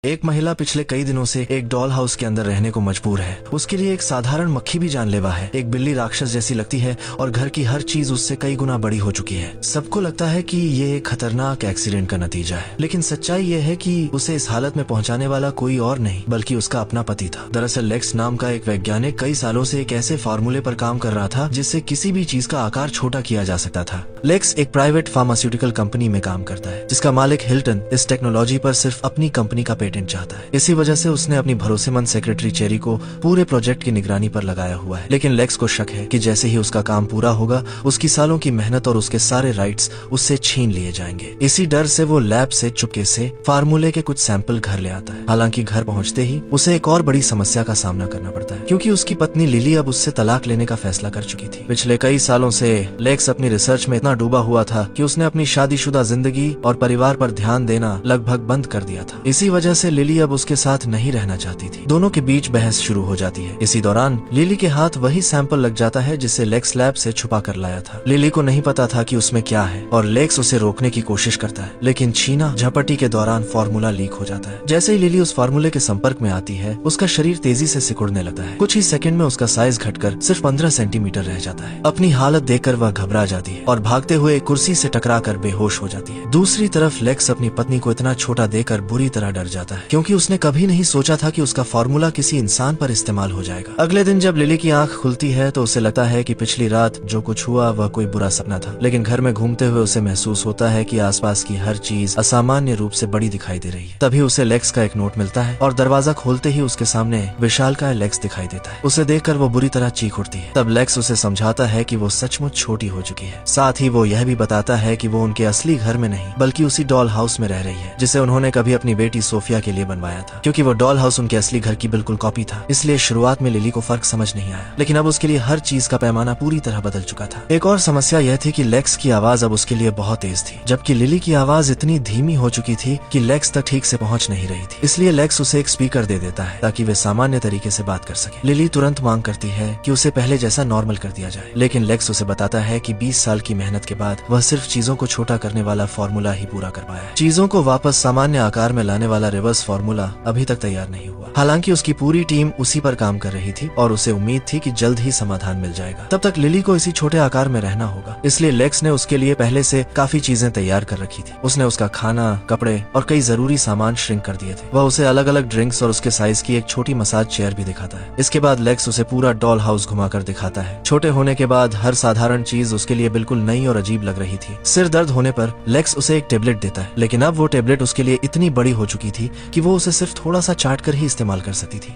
एक महिला पिछले कई दिनों से एक डॉल हाउस के अंदर रहने को मजबूर है। उसके लिए एक साधारण मक्खी भी जानलेवा है। एक बिल्ली राक्षस जैसी लगती है और घर की हर चीज उससे कई गुना बड़ी हो चुकी है। सबको लगता है कि ये एक खतरनाक एक्सीडेंट का नतीजा है, लेकिन सच्चाई ये है कि उसे इस हालत में पहुंचाने वाला कोई और नहीं बल्कि उसका अपना पति था। दरअसल लेक्स नाम का एक वैज्ञानिक कई सालों से एक ऐसे फार्मूले पर काम कर रहा था जिससे किसी भी चीज का आकार छोटा किया जा सकता था। लेक्स एक प्राइवेट फार्मास्यूटिकल कंपनी में काम करता है जिसका मालिक हिल्टन इस टेक्नोलॉजी पर सिर्फ अपनी कंपनी का पेटेंट चाहता है। इसी वजह से उसने अपनी भरोसेमंद सेक्रेटरी चेरी को पूरे प्रोजेक्ट की निगरानी पर लगाया हुआ है। लेकिन लेक्स को शक है कि जैसे ही उसका काम पूरा होगा उसकी सालों की मेहनत और उसके सारे राइट्स उससे छीन लिए जाएंगे। इसी डर से वो लैब से चुपके से फार्मूले के कुछ सैंपल घर ले आता है। हालांकि घर पहुंचते ही उसे एक और बड़ी समस्या का सामना करना पड़ता है, क्योंकि उसकी पत्नी लिली अब उससे तलाक लेने का फैसला कर चुकी थी। पिछले कई सालों से लेक्स अपनी रिसर्च में इतना डूबा हुआ था कि उसने अपनी शादीशुदा जिंदगी और परिवार पर ध्यान देना लगभग बंद कर दिया था। इसी वजह से लिली अब उसके साथ नहीं रहना चाहती थी। दोनों के बीच बहस शुरू हो जाती है। इसी दौरान लिली के हाथ वही सैंपल लग जाता है जिसे लेक्स लैब से छुपा कर लाया था। लिली को नहीं पता था कि उसमें क्या है और लेक्स उसे रोकने की कोशिश करता है, लेकिन छीना झपटी के दौरान फार्मूला लीक हो जाता है। जैसे ही लिली उस फार्मूले के संपर्क में आती है उसका शरीर तेजी से सिकुड़ने लगता है। कुछ ही सेकंड में उसका साइज घटकर सिर्फ 15 सेंटीमीटर रह जाता है। अपनी हालत देखकर वह घबरा जाती है और भागते हुए कुर्सी से टकराकर बेहोश हो जाती है। दूसरी तरफ लेक्स अपनी पत्नी को इतना छोटा देकर बुरी तरह डर जाता है, क्योंकि उसने कभी नहीं सोचा था कि उसका फार्मूला किसी इंसान पर इस्तेमाल हो जाएगा। अगले दिन जब लिली की आंख खुलती है तो उसे लगता है कि पिछली रात जो कुछ हुआ वह कोई बुरा सपना था, लेकिन घर में घूमते हुए उसे महसूस होता है कि आसपास की हर चीज असामान्य रूप से बड़ी दिखाई दे रही है। तभी उसे लेक्स का एक नोट मिलता है और दरवाजा खोलते ही उसके सामने विशालकाय लेक्स दिखाई देता है। उसे देखकर वो बुरी तरह चीख उठती है। तब लेक्स उसे समझाता है कि वो सचमुच छोटी हो चुकी है। साथ ही वो यह भी बताता है कि वो उनके असली घर में नहीं बल्कि उसी डॉल हाउस में रह रही है जिसे उन्होंने कभी अपनी बेटी सोफिया के लिए बनवाया था। क्योंकि वो डॉल हाउस उनके असली घर की बिल्कुल कॉपी था, इसलिए शुरुआत में लिली को फर्क समझ नहीं आया, लेकिन अब उसके लिए हर चीज का पैमाना पूरी तरह बदल चुका था। एक और समस्या यह थी कि लेक्स की आवाज अब उसके लिए बहुत तेज थी, जबकि लिली की आवाज इतनी धीमी हो चुकी थी कि लेक्स तक ठीक से पहुंच नहीं रही थी। इसलिए लेक्स उसे एक स्पीकर दे देता है ताकि वे सामान्य तरीके से बात कर सके। लिली तुरंत मांग करती है कि उसे पहले जैसा नॉर्मल कर दिया जाए, लेकिन लेक्स उसे बताता है कि 20 साल की मेहनत के बाद वह सिर्फ चीजों को छोटा करने वाला फार्मूला ही पूरा कर पाया है। चीजों को वापस सामान्य आकार में लाने वाला रिवर्स फार्मूला अभी तक तैयार नहीं हुआ। हालांकि उसकी पूरी टीम उसी पर काम कर रही थी और उसे उम्मीद थी कि जल्द ही समाधान मिल जाएगा। तब तक लिली को इसी छोटे आकार में रहना होगा, इसलिए लेक्स ने उसके लिए पहले से काफी चीजें तैयार कर रखी थी। उसने उसका खाना, कपड़े और कई जरूरी सामान श्रिंक कर दिए थे। वह उसे अलग अलग ड्रिंक्स और उसके साइज की एक छोटी मसाज चेयर भी दिखाता है। इसके बाद लेक्स उसे पूरा डॉल हाउस घुमाकर दिखाता है। छोटे होने के बाद हर साधारण चीज उसके लिए बिल्कुल नई और अजीब लग रही थी। सिर दर्द होने पर लेक्स उसे एक टेबलेट देता है, लेकिन अब वो टेबलेट उसके लिए इतनी बड़ी हो चुकी थी कि वो उसे सिर्फ थोड़ा सा चाट कर ही इस्तेमाल कर सकती थी।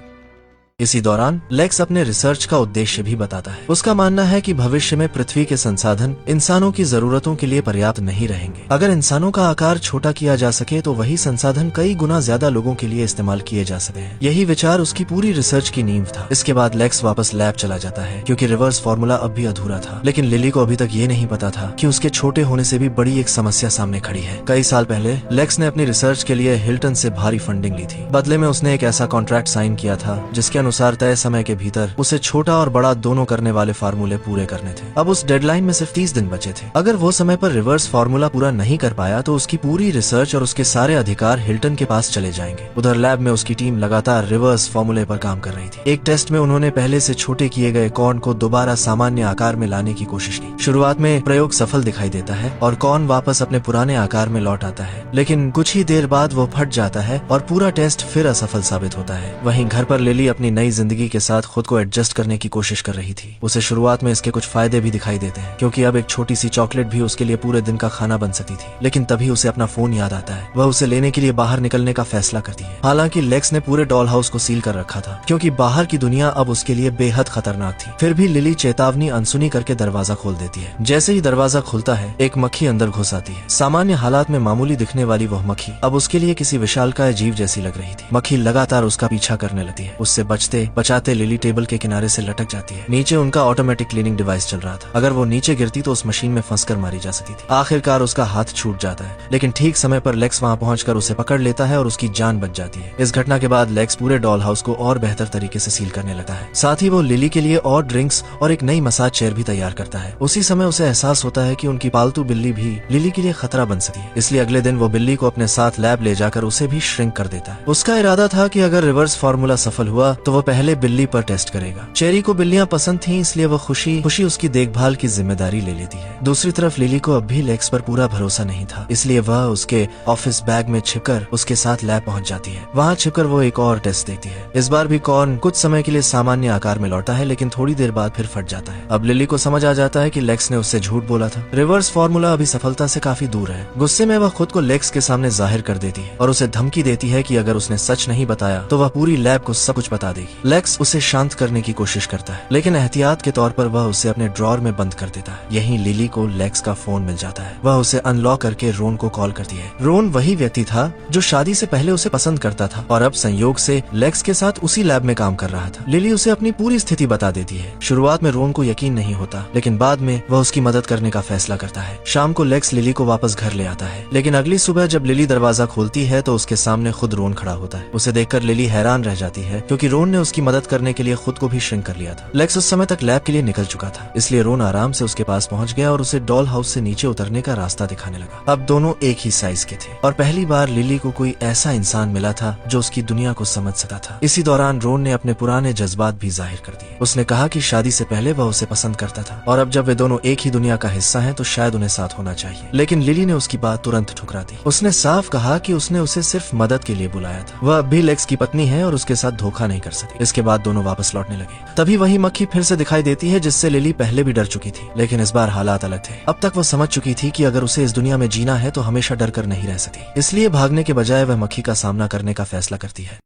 इसी दौरान लेक्स अपने रिसर्च का उद्देश्य भी बताता है। उसका मानना है कि भविष्य में पृथ्वी के संसाधन इंसानों की जरूरतों के लिए पर्याप्त नहीं रहेंगे। अगर इंसानों का आकार छोटा किया जा सके तो वही संसाधन कई गुना ज्यादा लोगों के लिए इस्तेमाल किए जा सकते हैं। यही विचार उसकी पूरी रिसर्च की नींव था। इसके बाद लेक्स वापस लैब चला जाता है, क्योंकि रिवर्स फार्मूला अब भी अधूरा था। लेकिन लिली को अभी तक ये नहीं पता था कि उसके छोटे होने से भी बड़ी एक समस्या सामने खड़ी है। कई साल पहले लेक्स ने अपनी रिसर्च के लिए हिल्टन से भारी फंडिंग ली थी। बदले में उसने एक ऐसा कॉन्ट्रैक्ट साइन किया था जिसके अनुसार तय समय के भीतर उसे छोटा और बड़ा दोनों करने वाले फार्मूले पूरे करने थे। अब उस डेडलाइन में सिर्फ 30 दिन बचे थे। अगर वो समय पर रिवर्स फार्मूला पूरा नहीं कर पाया तो उसकी पूरी रिसर्च और उसके सारे अधिकार हिल्टन के पास चले जाएंगे। उधर लैब में उसकी टीम लगातार रिवर्स फार्मूले पर काम कर रही थी। एक टेस्ट में उन्होंने पहले से छोटे किए गए कॉर्न को दोबारा सामान्य आकार में लाने की कोशिश की। शुरुआत में प्रयोग सफल दिखाई देता है और कॉर्न वापस अपने पुराने आकार में लौट आता है, लेकिन कुछ ही देर बाद वो फट जाता है और पूरा टेस्ट फिर असफल साबित होता है। वहीं घर पर लिली अपनी नई जिंदगी के साथ खुद को एडजस्ट करने की कोशिश कर रही थी। उसे शुरुआत में इसके कुछ फायदे भी दिखाई देते हैं, क्योंकि अब एक छोटी सी चॉकलेट भी उसके लिए पूरे दिन का खाना बन सकती थी। लेकिन तभी उसे अपना फोन याद आता है। वह उसे लेने के लिए बाहर निकलने का फैसला करती है। हालांकि लेक्स ने पूरे डॉल हाउस को सील कर रखा था, क्योंकि बाहर की दुनिया अब उसके लिए बेहद खतरनाक थी। फिर भी लिली चेतावनी अनसुनी करके दरवाजा खोल देती है। जैसे ही दरवाजा खुलता है एक मक्खी अंदर घुस आती है। सामान्य हालात में मामूली दिखने वाली वह मक्खी अब उसके लिए किसी विशालकाय जीव जैसी लग रही थी। मक्खी लगातार उसका पीछा करने लगती है। उससे बचने बचते बचाते लिली टेबल के किनारे से लटक जाती है। नीचे उनका ऑटोमेटिक क्लीनिंग डिवाइस चल रहा था। अगर वो नीचे गिरती तो उस मशीन में फंसकर मारी जा सकती थी। आखिरकार उसका हाथ छूट जाता है, लेकिन ठीक समय पर लेक्स वहां पहुंचकर उसे पकड़ लेता है और उसकी जान बच जाती है। इस घटना के बाद लेक्स पूरे डॉल हाउस को और बेहतर तरीके से सील करने लगता है। साथ ही वो लिली के लिए और ड्रिंक्स और एक नई मसाज चेयर भी तैयार करता है। उसी समय उसे एहसास होता है कि उनकी पालतू बिल्ली भी लिली के लिए खतरा बन सकती है। इसलिए अगले दिन वो बिल्ली को अपने साथ लैब ले जाकर उसे भी श्रिंक कर देता है। उसका इरादा था कि अगर रिवर्स फार्मूला सफल हुआ तो वो पहले बिल्ली पर टेस्ट करेगा। चेरी को बिल्लियां पसंद थीं, इसलिए वो खुशी उसकी देखभाल की जिम्मेदारी ले लेती है। दूसरी तरफ लिली को अब भी लेक्स पर पूरा भरोसा नहीं था, इसलिए वह उसके ऑफिस बैग में छिपकर उसके साथ लैब पहुंच जाती है। वहां छिपकर वो एक और टेस्ट देती है। इस बार भी कॉर्न कुछ समय के लिए सामान्य आकार में लौटा है, लेकिन थोड़ी देर बाद फिर फट जाता है। अब लिली को समझ आ जाता है कि लेक्स ने उससे झूठ बोला था। रिवर्स फार्मूला अभी सफलता से काफी दूर है। गुस्से में वह खुद को लेक्स के सामने जाहिर कर देती है और उसे धमकी देती है कि अगर उसने सच नहीं बताया तो वह पूरी लैब को सब कुछ बता देगी। लेक्स उसे शांत करने की कोशिश करता है, लेकिन एहतियात के तौर पर वह उसे अपने ड्रॉर में बंद कर देता है। यहीं लिली को लेक्स का फोन मिल जाता है। वह उसे अनलॉक करके रोन को कॉल करती है। रोन वही व्यक्ति था जो शादी से पहले उसे पसंद करता था और अब संयोग से लेक्स के साथ उसी लैब में काम कर रहा था। लिली उसे अपनी पूरी स्थिति बता देती है। शुरुआत में रोन को यकीन नहीं होता, लेकिन बाद में वह उसकी मदद करने का फैसला करता है। शाम को लेक्स लिली को वापस घर ले आता है, लेकिन अगली सुबह जब लिली दरवाजा खोलती है तो उसके सामने खुद रोन खड़ा होता है। उसे देखकर लिली हैरान रह जाती है, क्योंकि रोन ने उसकी मदद करने के लिए खुद को भी श्रिंक कर लिया था। लेक्स उस समय तक लैब के लिए निकल चुका था, इसलिए रोन आराम से उसके पास पहुंच गया और उसे डॉल हाउस से नीचे उतरने का रास्ता दिखाने लगा। अब दोनों एक ही साइज के थे और पहली बार लिली को कोई ऐसा इंसान मिला था जो उसकी दुनिया को समझ सकता था। इसी दौरान रोन ने अपने पुराने जज्बात भी जाहिर कर दिए। उसने कहा कि शादी से पहले वह उसे पसंद करता था और अब जब वे दोनों एक ही दुनिया का हिस्सा हैं तो शायद उन्हें साथ होना चाहिए। लेकिन लिली ने उसकी बात तुरंत ठुकरा दी। उसने साफ कहा कि उसने उसे सिर्फ मदद के लिए बुलाया था। वह अब भी लेक्स की पत्नी है और उसके साथ धोखा नहीं कर सकती। इसके बाद दोनों वापस लौटने लगे। तभी वही मक्खी फिर से दिखाई देती है जिससे लिली पहले भी डर चुकी थी, लेकिन इस बार हालात अलग थे। अब तक वो समझ चुकी थी कि अगर उसे इस दुनिया में जीना है तो हमेशा डर कर नहीं रह सकती। इसलिए भागने के बजाय वह मक्खी का सामना करने का फैसला करती है।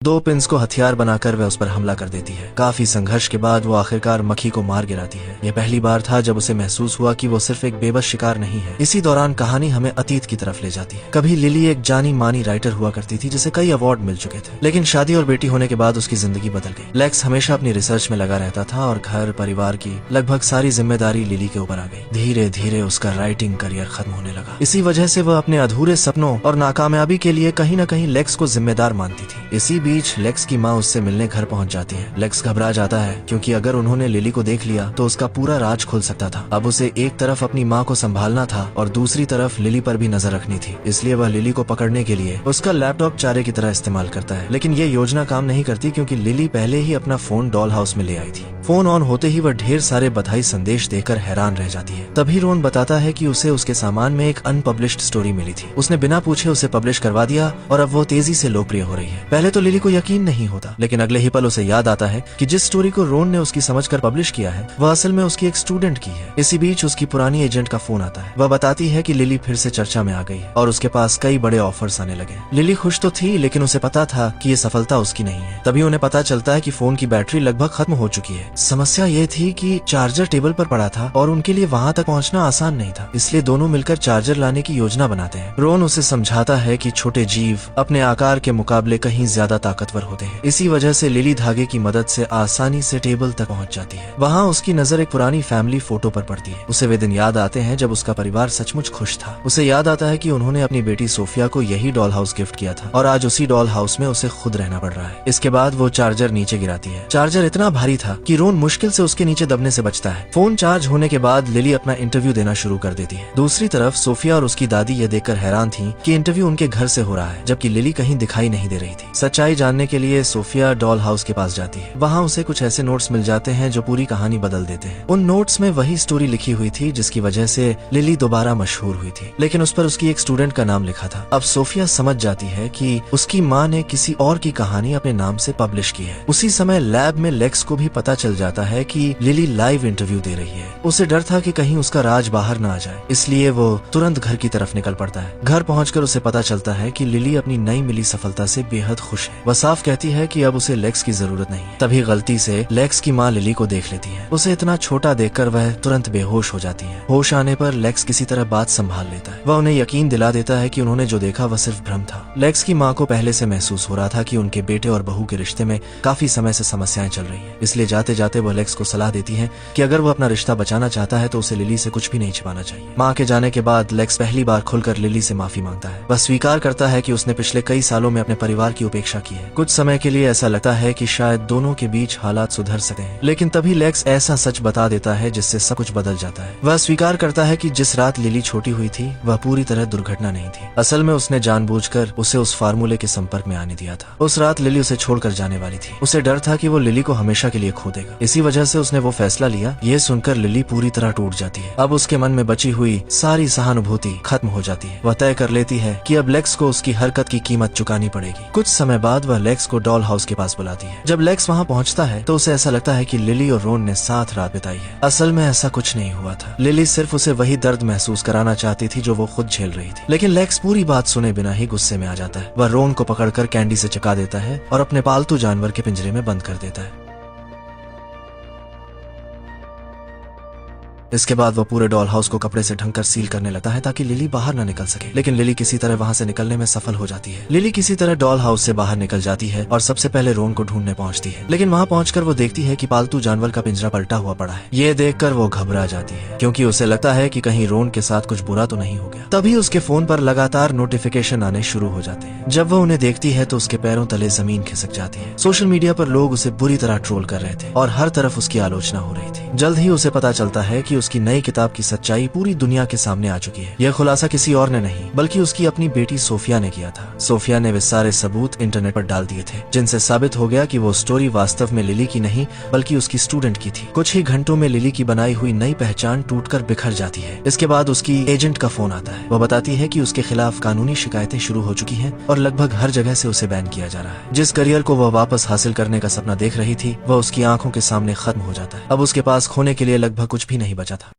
दो पिंस को हथियार बनाकर वह उस पर हमला कर देती है। काफी संघर्ष के बाद वो आखिरकार मक्खी को मार गिराती है। यह पहली बार था जब उसे महसूस हुआ कि वो सिर्फ एक बेबस शिकार नहीं है। इसी दौरान कहानी हमें अतीत की तरफ ले जाती है। कभी लिली एक जानी मानी राइटर हुआ करती थी जिसे कई अवार्ड मिल चुके थे, लेकिन शादी और बेटी होने के बाद उसकी जिंदगी बदल गई। लेक्स हमेशा अपनी रिसर्च में लगा रहता था और घर परिवार की लगभग सारी जिम्मेदारी लिली के ऊपर आ गई। धीरे धीरे उसका राइटिंग करियर खत्म होने लगा। इसी वजह से वह अपने अधूरे सपनों और नाकामयाबी के लिए कहीं न कहीं लेक्स को जिम्मेदार मानती थी। इसी बीच लेक्स की माँ उससे मिलने घर पहुंच जाती है। लेक्स घबरा जाता है क्योंकि अगर उन्होंने लिली को देख लिया तो उसका पूरा राज खुल सकता था। अब उसे एक तरफ अपनी माँ को संभालना था और दूसरी तरफ लिली पर भी नजर रखनी थी। इसलिए वह लिली को पकड़ने के लिए उसका लैपटॉप चारे की तरह इस्तेमाल करता है, लेकिन ये योजना काम नहीं करती क्योंकि लिली पहले ही अपना फोन डॉल हाउस में ले आई थी। फोन ऑन होते ही वह ढेर सारे बधाई संदेश देकर हैरान रह जाती है। तभी रोन बताता है कि उसे उसके सामान में एक अनपब्लिश्ड स्टोरी मिली थी। उसने बिना पूछे उसे पब्लिश करवा दिया और अब वो तेजी से लोकप्रिय हो रही है। पहले तो लिली को यकीन नहीं होता, लेकिन अगले ही पल उसे याद आता है कि जिस स्टोरी को रोन ने उसकी समझकर पब्लिश किया है वह असल में उसकी एक स्टूडेंट की है। इसी बीच उसकी पुरानी एजेंट का फोन आता है। वह बताती है कि लिली फिर से चर्चा में आ गई है और उसके पास कई बड़े ऑफर्स आने लगे। लिली खुश तो थी, लेकिन उसे पता था कि ये सफलता उसकी नहीं है। तभी उन्हें पता चलता है कि फोन की बैटरी लगभग खत्म हो चुकी है। समस्या ये थी कि चार्जर टेबल पर पड़ा था और उनके लिए वहाँ तक पहुँचना आसान नहीं था, इसलिए दोनों मिलकर चार्जर लाने की योजना बनाते हैं। रोन उसे समझाता है कि छोटे जीव अपने आकार के मुकाबले कहीं ज्यादा ताकतवर होते हैं। इसी वजह से लिली धागे की मदद से आसानी से टेबल तक पहुंच जाती है। वहाँ उसकी नजर एक पुरानी फैमिली फोटो पर पड़ती है। उसे वे दिन याद आते हैं जब उसका परिवार सचमुच खुश था। उसे याद आता है कि उन्होंने अपनी बेटी सोफिया को यही डॉल हाउस गिफ्ट किया था और आज उसी डॉल हाउस में उसे खुद रहना पड़ रहा है। इसके बाद वो चार्जर नीचे गिराती है। चार्जर इतना भारी था कि रोन मुश्किल से उसके नीचे दबने से बचता है। फोन चार्ज होने के बाद लिली अपना इंटरव्यू देना शुरू कर देती है। दूसरी तरफ सोफिया और उसकी दादी ये देखकर हैरान थी कि इंटरव्यू उनके घर से हो रहा है, जबकि लिली कहीं दिखाई नहीं दे रही थी। सच्चाई जानने के लिए सोफिया डॉल हाउस के पास जाती है। वहाँ उसे कुछ ऐसे नोट्स मिल जाते हैं जो पूरी कहानी बदल देते हैं। उन नोट्स में वही स्टोरी लिखी हुई थी जिसकी वजह से लिली दोबारा मशहूर हुई थी, लेकिन उस पर उसकी एक स्टूडेंट का नाम लिखा था। अब सोफिया समझ जाती है कि उसकी माँ ने किसी और की कहानी अपने नाम से पब्लिश की है। उसी समय लैब में लेक्स को भी पता चल चल जाता है कि लिली लाइव इंटरव्यू दे रही है। उसे डर था कि कहीं उसका राज बाहर न आ जाए, इसलिए वो तुरंत घर की तरफ निकल पड़ता है। घर पहुंचकर उसे पता चलता है कि लिली अपनी नई मिली सफलता से बेहद खुश है। वह साफ कहती है कि अब उसे लेक्स की जरूरत नहीं है। तभी गलती से लेक्स की माँ लिली को देख लेती है। उसे इतना छोटा देखकर वह तुरंत बेहोश हो जाती है। होश आने पर लेक्स किसी तरह बात संभाल लेता है। वह उन्हें यकीन दिला देता है कि उन्होंने जो देखा वह सिर्फ भ्रम था। लेक्स की माँ को पहले से महसूस हो रहा था कि उनके बेटे और बहू के रिश्ते में काफी समय से समस्याएं चल रही है, इसलिए जाते जाते वह लेक्स को सलाह देती है कि अगर वह अपना रिश्ता बचाना चाहता है तो उसे लिली से कुछ भी नहीं छिपाना चाहिए। माँ के जाने के बाद लेक्स पहली बार खुलकर लिली से माफी मांगता है। वह स्वीकार करता है कि उसने पिछले कई सालों में अपने परिवार की उपेक्षा की है। कुछ समय के लिए ऐसा लगता है कि शायद दोनों के बीच हालात सुधर सकते हैं, लेकिन तभी लेक्स ऐसा सच बता देता है जिससे सब कुछ बदल जाता है। वह स्वीकार करता है कि जिस रात लिली छोटी हुई थी वह पूरी तरह दुर्घटना नहीं थी। असल में उसने जानबूझकर उसे उस फार्मूले के संपर्क में आने दिया था। उस रात लिली उसे छोड़कर जाने वाली थी। उसे डर था कि वो लिली को हमेशा के लिए खो देगा, इसी वजह से उसने वो फैसला लिया। ये सुनकर लिली पूरी तरह टूट जाती है। अब उसके मन में बची हुई सारी सहानुभूति खत्म हो जाती है। वह तय कर लेती है कि अब लेक्स को उसकी हरकत की कीमत चुकानी पड़ेगी। कुछ समय बाद वह लेक्स को डॉल हाउस के पास बुलाती है। जब लेक्स वहाँ पहुँचता है तो उसे ऐसा लगता है कि लिली और रोन ने साथ रात बिताई है। असल में ऐसा कुछ नहीं हुआ था। लिली सिर्फ उसे वही दर्द महसूस कराना चाहती थी जो वो खुद झेल रही थी। लेकिन लेक्स पूरी बात सुने बिना ही गुस्से में आ जाता है। वह रोन को पकड़कर कैंडी से चका देता है और अपने पालतू जानवर के पिंजरे में बंद कर देता है। इसके बाद वह पूरे डॉल हाउस को कपड़े से ढककर सील करने लगता है ताकि लिली बाहर न निकल सके। लेकिन लिली किसी तरह वहां से निकलने में सफल हो जाती है। लिली किसी तरह डॉल हाउस से बाहर निकल जाती है और सबसे पहले रोन को ढूंढने पहुंचती है। लेकिन वहां पहुंचकर वो देखती है कि पालतू जानवर का पिंजरा पलटा हुआ पड़ा है। ये देखकर वो घबरा जाती है क्योंकि उसे लगता है कि कहीं रोन के साथ कुछ बुरा तो नहीं हो गया। तभी उसके फोन पर लगातार नोटिफिकेशन आने शुरू हो जाते हैं। जब वह उन्हें देखती है तो उसके पैरों तले जमीन खिसक जाती है। सोशल मीडिया पर लोग उसे बुरी तरह ट्रोल कर रहे थे और हर तरफ उसकी आलोचना हो रही थी। जल्द ही उसे पता चलता है कि उसकी नई किताब की सच्चाई पूरी दुनिया के सामने आ चुकी है। यह खुलासा किसी और ने नहीं बल्कि उसकी अपनी बेटी सोफिया ने किया था। सोफिया ने वे सारे सबूत इंटरनेट पर डाल दिए थे जिनसे साबित हो गया कि वो स्टोरी वास्तव में लिली की नहीं बल्कि उसकी स्टूडेंट की थी। कुछ ही घंटों में लिली की बनाई हुई नई पहचान टूटकर बिखर जाती है। इसके बाद उसकी एजेंट का फोन आता है। वो बताती है कि उसके खिलाफ कानूनी शिकायतें शुरू हो चुकी हैं और लगभग हर जगह से उसे बैन किया जा रहा है। जिस करियर को वह वापस हासिल करने का सपना देख रही थी वह उसकी आंखों के सामने खत्म हो जाता है। अब उसके पास खोने के लिए लगभग कुछ भी नहीं बचा था।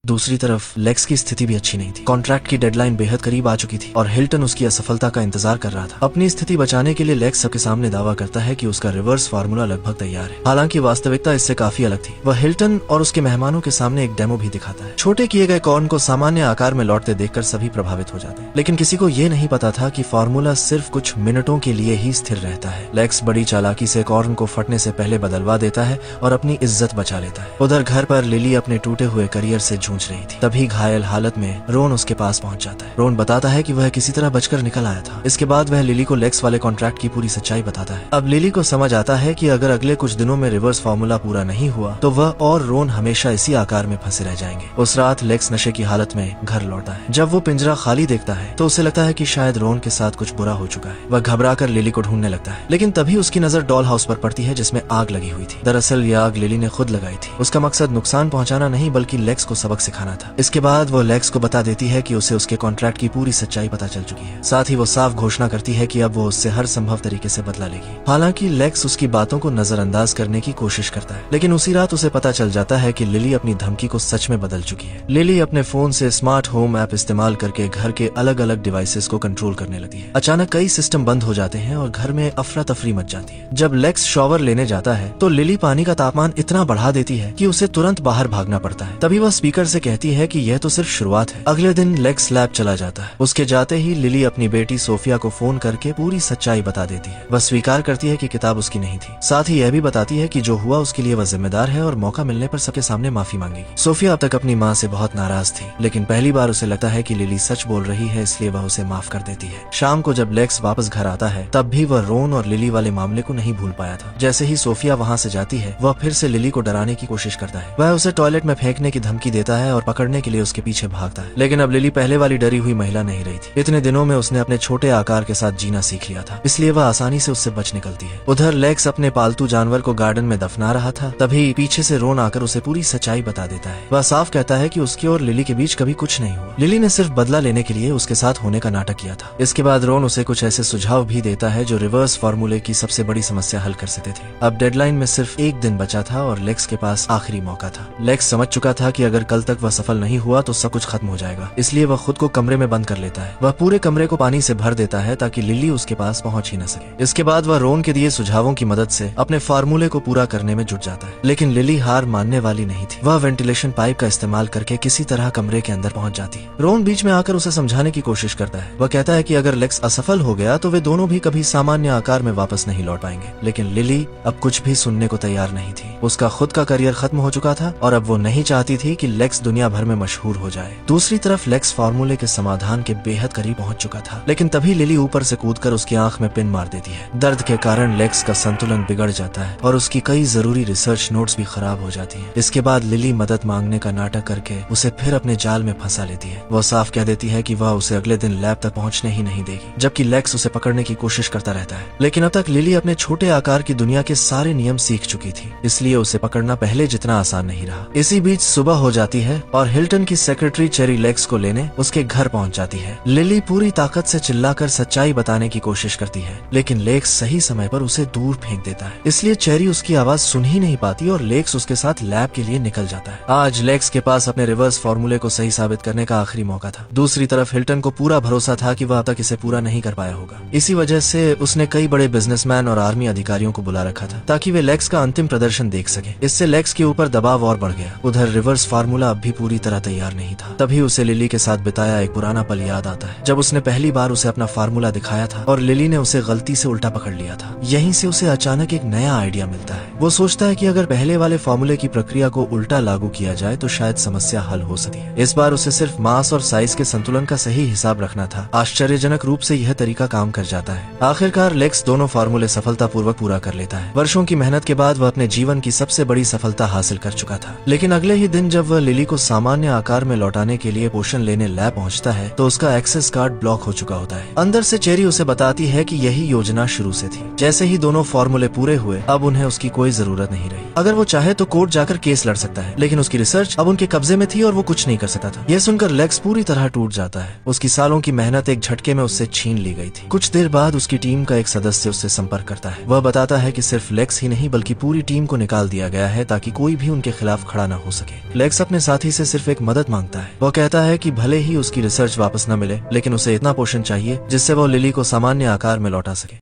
दूसरी तरफ लेक्स की स्थिति भी अच्छी नहीं थी। कॉन्ट्रैक्ट की डेडलाइन बेहद करीब आ चुकी थी और हिल्टन उसकी असफलता का इंतजार कर रहा था। अपनी स्थिति बचाने के लिए लेक्स सबके सामने दावा करता है कि उसका रिवर्स फार्मूला लगभग तैयार है। हालांकि वास्तविकता इससे काफी अलग थी। वह हिल्टन और उसके मेहमानों के सामने एक डेमो भी दिखाता है। छोटे किए गए कॉर्न को सामान्य आकार में लौटते देखकर सभी प्रभावित हो जाते हैं, लेकिन किसी को ये नहीं पता था कि फार्मूला सिर्फ कुछ मिनटों के लिए ही स्थिर रहता है। लेक्स बड़ी चालाकी से कॉर्न को फटने से पहले बदलवा देता है और अपनी इज्जत बचा लेता है। उधर घर पर लिली अपने टूटे हुए करियर से जूझ रही थी। तभी घायल हालत में रोन उसके पास पहुंच जाता है। रोन बताता है कि वह किसी तरह बचकर निकल आया था। इसके बाद वह लिली को लेक्स वाले कॉन्ट्रैक्ट की पूरी सच्चाई बताता है। अब लिली को समझ आता है कि अगर अगले कुछ दिनों में रिवर्स फार्मूला पूरा नहीं हुआ तो वह और रोन हमेशा इसी आकार में फंसे रह जाएंगे। उस रात लेक्स नशे की हालत में घर लौटा है। जब वो पिंजरा खाली देखता है तो उसे लगता है कि शायद रोन के साथ कुछ बुरा हो चुका है। वह घबराकर लिली को ढूंढने लगता है, लेकिन तभी उसकी नजर डॉल हाउस पर पड़ती है जिसमें आग लगी हुई थी। दरअसल ये आग लिली ने खुद लगाई थी। उसका मकसद नुकसान पहुंचाना नहीं बल्कि लेक्स को सबक सिखाना था। इसके बाद वो लेक्स को बता देती है कि उसे उसके कॉन्ट्रैक्ट की पूरी सच्चाई पता चल चुकी है। साथ ही वो साफ घोषणा करती है कि अब वो उससे हर संभव तरीके से बदला लेगी। हालांकि लेक्स उसकी बातों को नजरअंदाज करने की कोशिश करता है, लेकिन उसी रात उसे पता चल जाता है कि लिली अपनी धमकी को सच में बदल चुकी है। लिली अपने फोन से स्मार्ट होम ऐप इस्तेमाल करके घर के अलग अलग डिवाइसेस को कंट्रोल करने लगती है। अचानक कई सिस्टम बंद हो जाते हैं और घर में अफरा तफरी मच जाती है। जब लेक्स शॉवर लेने जाता है तो लिली पानी का तापमान इतना बढ़ा देती है कि उसे तुरंत बाहर भागना पड़ता है। तभी वह स्पीकर से कहती है कि यह तो सिर्फ शुरुआत है। अगले दिन लेक्स लैब चला जाता है। उसके जाते ही लिली अपनी बेटी सोफिया को फोन करके पूरी सच्चाई बता देती है। वह स्वीकार करती है कि किताब उसकी नहीं थी। साथ ही यह भी बताती है कि जो हुआ उसके लिए वह जिम्मेदार है और मौका मिलने पर सबके सामने माफी मांगेगी। सोफिया अब तक अपनी माँ से बहुत नाराज थी, लेकिन पहली बार उसे लगता है कि लिली सच बोल रही है, इसलिए वह उसे माफ कर देती है। शाम को जब लेक्स वापस घर आता है तब भी वह रोन और लिली वाले मामले को नहीं भूल पाया था। जैसे ही सोफिया वहाँ से जाती है वह फिर से लिली को डराने की कोशिश करता है। वह उसे टॉयलेट में फेंकने की धमकी देता है और पकड़ने के लिए उसके पीछे भागता है। लेकिन अब लिली पहले वाली डरी हुई महिला नहीं रही थी। इतने दिनों में उसने अपने छोटे आकार के साथ जीना सीख लिया था, इसलिए वह आसानी से उससे बच निकलती है। उधर लेक्स अपने पालतू जानवर को गार्डन में दफना रहा था, तभी पीछे से रोन आकर उसे पूरी सच्चाई बता देता है। वह साफ कहता है कि उसकी और लिली के बीच कभी कुछ नहीं हुआ। लिली ने सिर्फ बदला लेने के लिए उसके साथ होने का नाटक किया था। इसके बाद रोन उसे कुछ ऐसे सुझाव भी देता है जो रिवर्स फार्मूले की सबसे बड़ी समस्या हल कर सकते थे। अब डेडलाइन में सिर्फ एक दिन बचा था और लेक्स के पास आखिरी मौका था। लेक्स समझ चुका था कि अगर कल तक वह सफल नहीं हुआ तो सब कुछ खत्म हो जाएगा, इसलिए वह खुद को कमरे में बंद कर लेता है। वह पूरे कमरे को पानी से भर देता है ताकि लिली उसके पास पहुंच ही न सके। इसके बाद वह रोन के दिए सुझावों की मदद से अपने फार्मूले को पूरा करने में जुट जाता है। लेकिन लिली हार मानने वाली नहीं थी। वह वेंटिलेशन पाइप का इस्तेमाल करके किसी तरह कमरे के अंदर पहुंच जाती है। रोन बीच में आकर उसे समझाने की कोशिश करता है। वह कहता है कि अगर लेक्स असफल हो गया तो वे दोनों भी कभी सामान्य आकार में वापस नहीं लौट पाएंगे। लेकिन लिली अब कुछ भी सुनने को तैयार नहीं थी। उसका खुद का करियर खत्म हो चुका था और अब वो नहीं चाहती थी कि लेक्स दुनिया भर में मशहूर हो जाए। दूसरी तरफ लेक्स फार्मूले के समाधान के बेहद करीब पहुंच चुका था, लेकिन तभी लिली ऊपर से कूदकर उसकी आंख में पिन मार देती है। दर्द के कारण लेक्स का संतुलन बिगड़ जाता है और उसकी कई जरूरी रिसर्च नोट्स भी खराब हो जाती हैं। इसके बाद लिली मदद मांगने का नाटक करके उसे फिर अपने जाल में फंसा लेती है। वह साफ कह देती है कि वह उसे अगले दिन लैब तक पहुंचने ही नहीं देगी, जबकि लेक्स उसे पकड़ने की कोशिश करता रहता है। लेकिन अब तक लिली अपने छोटे आकार की दुनिया के सारे नियम सीख चुकी थी, इसलिए उसे पकड़ना पहले जितना आसान नहीं रहा। इसी बीच सुबह हो जाती है और हिल्टन की सेक्रेटरी चेरी लेक्स को लेने उसके घर पहुंच जाती है। लिली पूरी ताकत से चिल्लाकर सच्चाई बताने की कोशिश करती है, लेकिन लेक्स सही समय पर उसे दूर फेंक देता है, इसलिए चेरी उसकी आवाज सुन ही नहीं पाती और लेक्स उसके साथ लैब के लिए निकल जाता है। आज लेक्स के पास अपने रिवर्स फार्मूले को सही साबित करने का आखिरी मौका था। दूसरी तरफ हिल्टन को पूरा भरोसा था कि वह अब तक इसे पूरा नहीं कर पाया होगा। इसी वजह से उसने कई बड़े बिजनेसमैन और आर्मी अधिकारियों को बुला रखा था ताकि वे लेक्स का अंतिम प्रदर्शन देख सके। इससे लेक्स के ऊपर दबाव और बढ़ गया। उधर रिवर्स फार्मूला अब भी पूरी तरह तैयार नहीं था। तभी उसे लिली के साथ बिताया एक पुराना पल याद आता है, जब उसने पहली बार उसे अपना फार्मूला दिखाया था और लिली ने उसे गलती से उल्टा पकड़ लिया था। यहीं से उसे अचानक एक नया आइडिया मिलता है। वो सोचता है कि अगर पहले वाले फार्मूले की प्रक्रिया को उल्टा लागू किया जाए तो शायद समस्या हल हो सके। इस बार उसे सिर्फ मास और साइज के संतुलन का सही हिसाब रखना था। आश्चर्यजनक रूप से यह तरीका काम कर जाता है। आखिरकार लेक्स दोनों फार्मूले सफलतापूर्वक पूरा कर लेता है। वर्षों की मेहनत के बाद वह अपने जीवन की सबसे बड़ी सफलता हासिल कर चुका था। लेकिन अगले ही दिन जब वह लिली को सामान्य आकार में लौटाने के लिए पोषण लेने लैब पहुंचता है तो उसका एक्सेस कार्ड ब्लॉक हो चुका होता है। अंदर से चेरी उसे बताती है कि यही योजना शुरू से थी। जैसे ही दोनों फार्मूले पूरे हुए अब उन्हें उसकी कोई जरूरत नहीं रही। अगर वो चाहे तो कोर्ट जाकर केस लड़ सकता है, लेकिन उसकी रिसर्च अब उनके कब्जे में थी और वो कुछ नहीं कर सकता था। यह सुनकर लेक्स पूरी तरह टूट जाता है। उसकी सालों की मेहनत एक झटके में उससे छीन ली गई थी। कुछ देर बाद उसकी टीम का एक सदस्य उससे संपर्क करता है। वह बताता है कि सिर्फ लेक्स ही नहीं बल्कि पूरी टीम को निकाल दिया गया है ताकि कोई भी उनके खिलाफ खड़ा न हो सके। लेक्स अपने साथी से सिर्फ एक मदद मांगता है। वह कहता है कि भले ही उसकी रिसर्च वापस न मिले, लेकिन उसे इतना पोषण चाहिए जिससे वो लिली को सामान्य आकार में लौटा सके।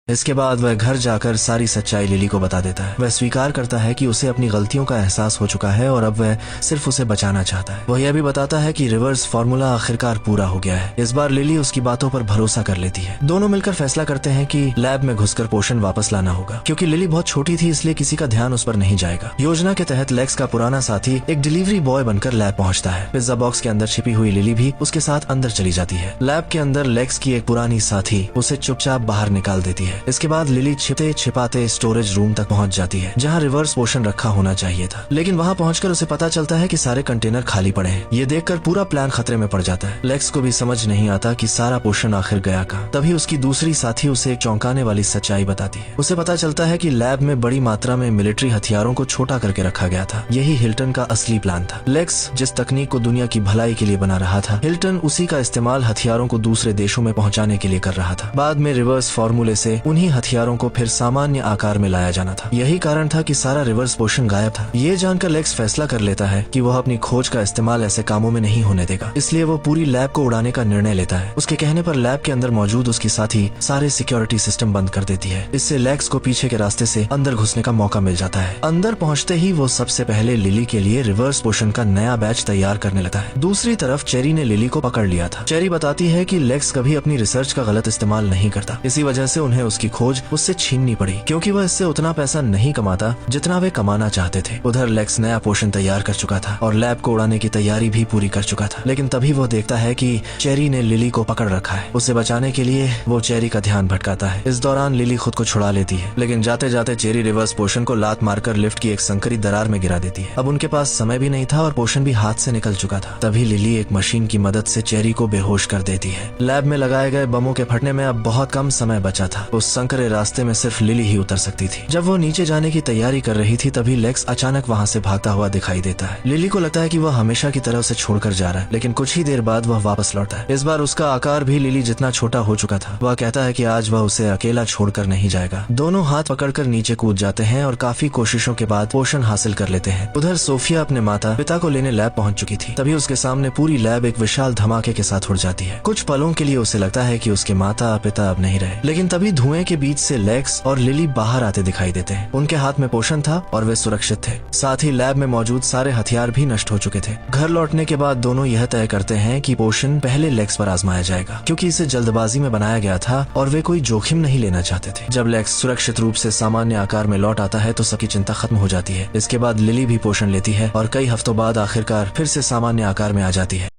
इसके बाद वह घर जाकर सारी सच्चाई लिली को बता देता है। वह स्वीकार करता है कि उसे अपनी गलतियों का एहसास हो चुका है और अब वह सिर्फ उसे बचाना चाहता है। वह यह भी बताता है कि रिवर्स फार्मूला आखिरकार पूरा हो गया है। इस बार लिली उसकी बातों पर भरोसा कर लेती है। दोनों मिलकर फैसला करते हैं कि लैब में घुसकर पोषण वापस लाना होगा। क्योंकि लिली बहुत छोटी थी इसलिए किसी का ध्यान उस पर नहीं जाएगा। योजना के तहत लेक्स का पुराना साथी एक डिलीवरी बॉय बनकर लैब पहुंचता है। पिज्जा बॉक्स के अंदर छिपी हुई लिली भी उसके साथ अंदर चली जाती है। लैब के अंदर लेक्स की एक पुरानी साथी उसे चुपचाप बाहर निकाल देती है। इसके बाद लिली छिपते छिपाते स्टोरेज रूम तक पहुंच जाती है जहां रिवर्स पोषण रखा होना चाहिए था। लेकिन वहां पहुंचकर उसे पता चलता है कि सारे कंटेनर खाली पड़े हैं। ये देखकर पूरा प्लान खतरे में पड़ जाता है। लेक्स को भी समझ नहीं आता कि सारा पोषण आखिर गया कहां। तभी उसकी दूसरी साथी उसे एक चौंकाने वाली सच्चाई बताती है। उसे पता चलता है कि लैब में बड़ी मात्रा में मिलिट्री हथियारों को छोटा करके रखा गया था। यही हिल्टन का असली प्लान था। लेक्स जिस तकनीक को दुनिया की भलाई के लिए बना रहा था, हिल्टन उसी का इस्तेमाल हथियारों को दूसरे देशों में पहुंचाने के लिए कर रहा था। बाद में रिवर्स फार्मूले से उन्हीं हथियारों को फिर सामान्य आकार में लाया जाना था। यही कारण था कि सारा रिवर्स पोषण गायब था। ये जानकर लेक्स फैसला कर लेता है कि वह अपनी खोज का इस्तेमाल ऐसे कामों में नहीं होने देगा। इसलिए वो पूरी लैब को उड़ाने का निर्णय लेता है। उसके कहने पर लैब के अंदर मौजूद उसकी साथी सारे सिक्योरिटी सिस्टम बंद कर देती है। इससे लेक्स को पीछे के रास्ते से अंदर घुसने का मौका मिल जाता है। अंदर पहुंचते ही वो सबसे पहले लिली के लिए रिवर्स पोषण का नया बैच तैयार करने लगता है। दूसरी तरफ चेरी ने लिली को पकड़ लिया था। चेरी बताती है कि लेक्स कभी अपनी रिसर्च का गलत इस्तेमाल नहीं करता। इसी वजह से उन्हें उसकी खोज उससे छीननी पड़ी, क्योंकि वह इससे उतना पैसा नहीं कमाता जितना वे कमाना चाहते थे। उधर लेक्स नया पोषण तैयार कर चुका था और लैब को उड़ाने की तैयारी भी पूरी कर चुका था, लेकिन तभी वो देखता है कि चेरी ने लिली को पकड़ रखा है। उसे बचाने के लिए वो चेरी का ध्यान भटकाता है। इस दौरान लिली खुद को छुड़ा लेती है, लेकिन जाते जाते चेरी रिवर्स पोषण को लात मारकर लिफ्ट की एक संकरी दरार में गिरा देती है। अब उनके पास समय भी नहीं था और पोषण भी हाथ से निकल चुका था। तभी लिली एक मशीन की मदद से चेरी को बेहोश कर देती है। लैब में लगाए गए बमों के फटने में अब बहुत कम समय बचा था। उस संकरे रास्ते में सिर्फ लिली ही उतर सकती थी। जब वो नीचे जाने की तैयारी कर रही थी तभी लेक्स अचानक वहाँ से भागता हुआ दिखाई देता है। लिली को लगता है कि वह हमेशा की तरह उसे छोड़कर जा रहा है, लेकिन कुछ ही देर बाद वह वापस लौटा है। इस बार उसका आकार भी लिली जितना छोटा हो चुका था। वह कहता है कि आज वह उसे अकेला छोड़कर नहीं जाएगा। दोनों हाथ पकड़कर नीचे कूद जाते हैं और काफी कोशिशों के बाद पोषण हासिल कर लेते हैं। उधर सोफिया अपने माता पिता को लेने लैब पहुंच चुकी थी। तभी उसके सामने पूरी लैब एक विशाल धमाके के साथ उड़ जाती है। कुछ पलों के लिए उसे लगता है कि उसके माता पिता अब नहीं रहे, लेकिन तभी धुएं के बीच से लेक्स और लिली बाहर आते दिखाई देते हैं। उनके हाथ में पोषण था और वे सुरक्षित थे। साथ ही लैब में मौजूद सारे हथियार भी नष्ट हो चुके थे। घर लौटने के बाद दोनों यह तय करते हैं कि पोषण पहले लेक्स पर आजमाया जाएगा, क्योंकि इसे जल्दबाजी में बनाया गया था और वे कोई जोखिम नहीं लेना चाहते थे। जब लेक्स सुरक्षित रूप से सामान्य आकार में लौट आता है तो सबकी चिंता खत्म हो जाती है। इसके बाद लिली भी पोषण लेती है और कई हफ्तों बाद आखिरकार फिर से सामान्य आकार में आ जाती है।